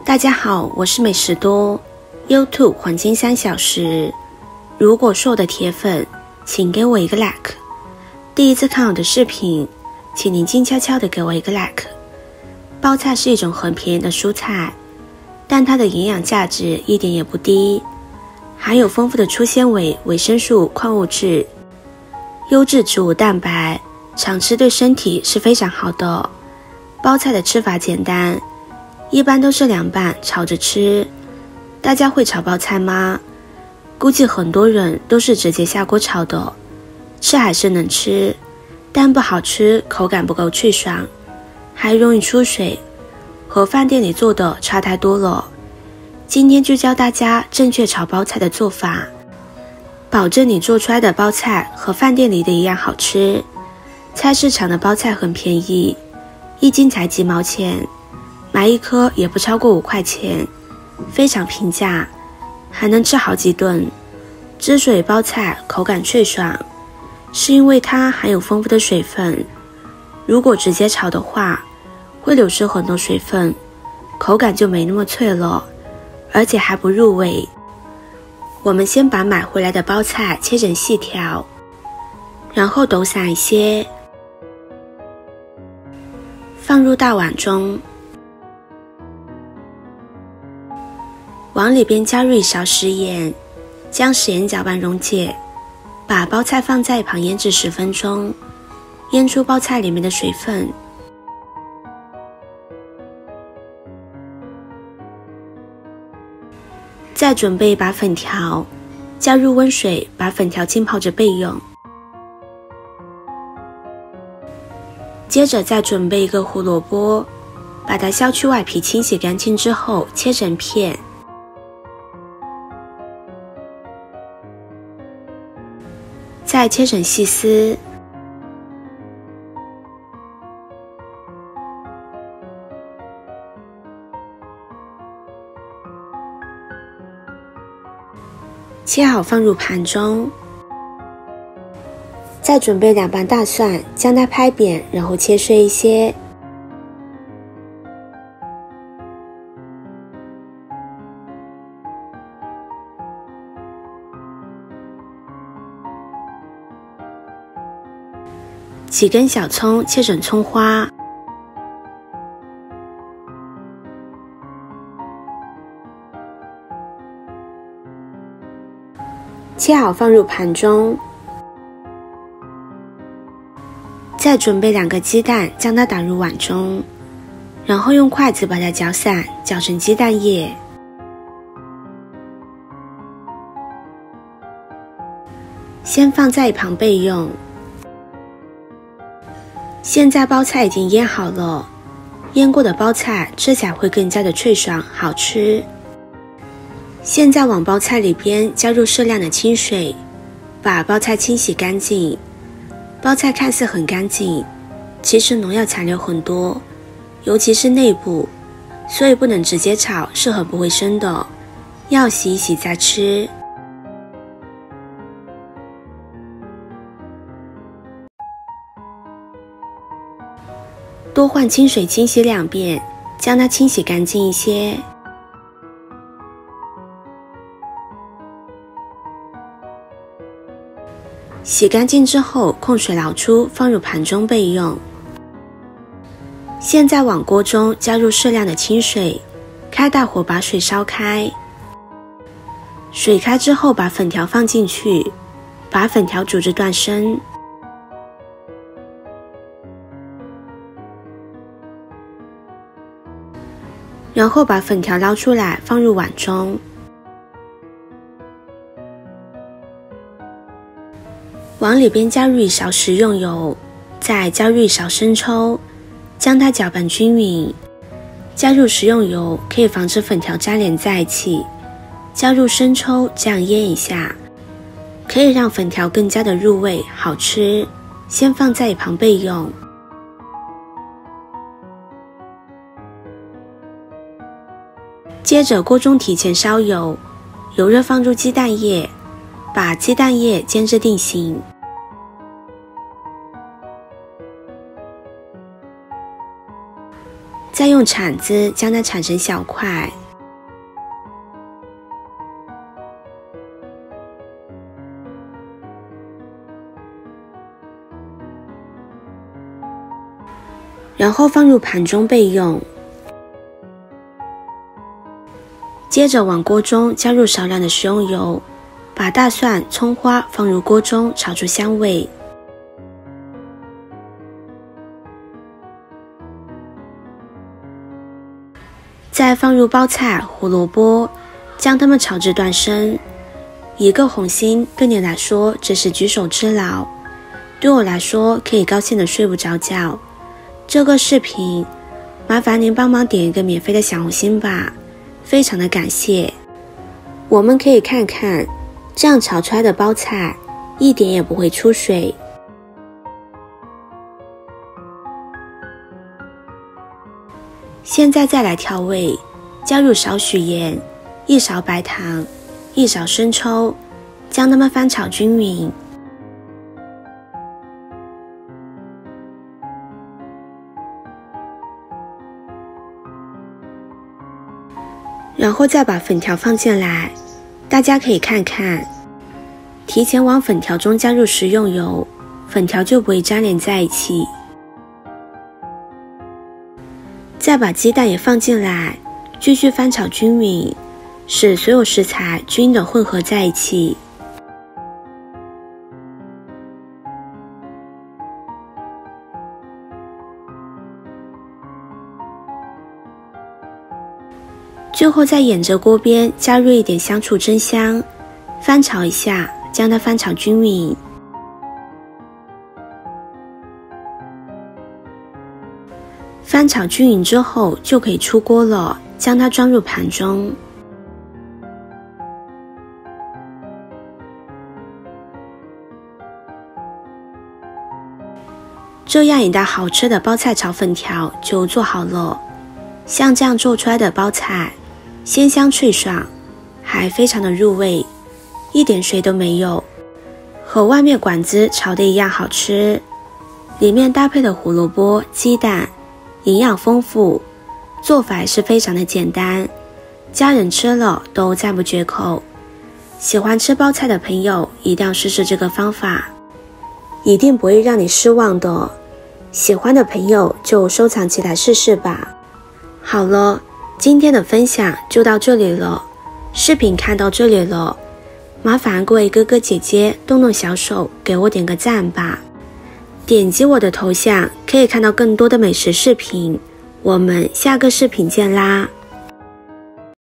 大家好，我是美食多 YouTube 黄金3小时。如果是我的铁粉，请给我一个 like。第一次看我的视频，请您静悄悄地给我一个 like。包菜是一种很便宜的蔬菜，但它的营养价值一点也不低，含有丰富的粗纤维、维生素、矿物质、优质植物蛋白，常吃对身体是非常好的。包菜的吃法简单，一般都是凉拌炒着吃。大家会炒包菜吗？估计很多人都是直接下锅炒的，吃还是能吃，但不好吃，口感不够脆爽，还容易出水，和饭店里做的差太多了。今天就教大家正确炒包菜的做法，保证你做出来的包菜和饭店里的一样好吃。菜市场的包菜很便宜，一斤才几毛钱，买一颗也不超过5块钱，非常平价，还能吃好几顿。之所以包菜口感脆爽，是因为它含有丰富的水分，如果直接炒的话，会流失很多水分，口感就没那么脆了，而且还不入味。我们先把买回来的包菜切成细条，然后抖散一些，放入大碗中，往里边加入1勺食盐，将食盐搅拌溶解，把包菜放在一旁腌制10分钟，腌出包菜里面的水分。再准备一把粉条，加入温水，把粉条浸泡着备用。接着再准备一个胡萝卜，把它削去外皮，清洗干净之后切成片，再切成细丝。切好放入盘中，再准备2瓣大蒜，将它拍扁，然后切碎一些。几根小葱切成葱花，切好放入盘中。再准备2个鸡蛋，将它打入碗中，然后用筷子把它搅散，搅成鸡蛋液。先放在一旁备用。现在包菜已经腌好了，腌过的包菜吃起来会更加的脆爽好吃。现在往包菜里边加入适量的清水，把包菜清洗干净。包菜看似很干净，其实农药残留很多，尤其是内部，所以不能直接炒，是很不卫生的，要洗一洗再吃。多换清水清洗2遍，将它清洗干净一些。洗干净之后控水捞出，放入盘中备用。现在往锅中加入适量的清水，开大火把水烧开。水开之后把粉条放进去，把粉条煮至断生。然后把粉条捞出来，放入碗中。往里边加入1勺食用油，再加入1勺生抽，将它搅拌均匀。加入食用油可以防止粉条粘连在一起，加入生抽，这样腌一下，可以让粉条更加的入味好吃。先放在一旁备用。接着锅中提前烧油，油热放入鸡蛋液，把鸡蛋液煎至定型。再用铲子将它铲成小块。然后放入盘中备用。接着往锅中加入少量的食用油，把大蒜、葱花放入锅中炒出香味。再放入包菜、胡萝卜，将它们炒至断生。一个红心对你来说这是举手之劳，对我来说可以高兴的睡不着觉。这个视频麻烦您帮忙点一个免费的小红心吧，非常的感谢。我们可以看看这样炒出来的包菜一点也不会出水。现在再来调味，加入少许盐、1勺白糖、1勺生抽，将它们翻炒均匀。然后再把粉条放进来，大家可以看看，提前往粉条中加入食用油，粉条就不会粘连在一起。再把鸡蛋也放进来，继续翻炒均匀，使所有食材均匀的混合在一起。最后在沿着锅边加入一点香醋增香，翻炒一下，将它翻炒均匀。翻炒均匀之后就可以出锅了，将它装入盘中。这样一道好吃的包菜炒粉条就做好了。像这样做出来的包菜，鲜香脆爽，还非常的入味，一点水都没有，和外面馆子炒的一样好吃。里面搭配的胡萝卜、鸡蛋，营养丰富，做法也是非常的简单，家人吃了都赞不绝口。喜欢吃包菜的朋友一定要试试这个方法，一定不会让你失望的。喜欢的朋友就收藏起来试试吧。好了，今天的分享就到这里了，视频看到这里了，麻烦各位哥哥姐姐动动小手给我点个赞吧。点击我的头像可以看到更多的美食视频，我们下个视频见啦。